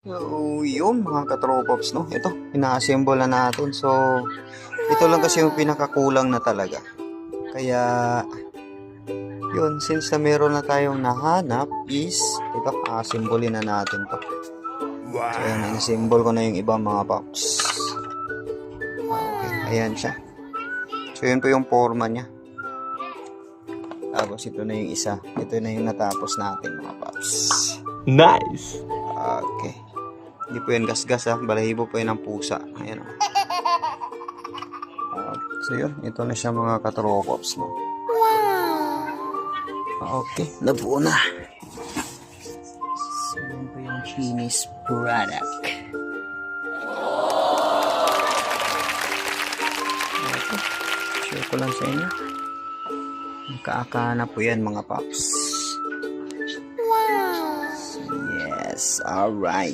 So, yun mga katropops, no? Ito, ina-assemble na natin. So, ito lang kasi yung pinakakulang na talaga. Kaya, yun, since na meron na tayong nahanap is, ito, assemble na natin to. So, ayan, in-assemble ko na yung ibang mga pops. Okay, ayan siya. So, yun po yung forma niya. Tapos, ito na yung isa. Ito na yung natapos natin mga pops. Nice! Okay. Hindi po yan gasgas ha. Balahibo po yan ng pusa. Ayan o. So yun. Ito na siya mga katropops. No? Okay. Nabuo na. So yun po yung finished product. Okay. Share ko lang sa inyo. Nakaaka na po yan mga pops. Yes. Alright.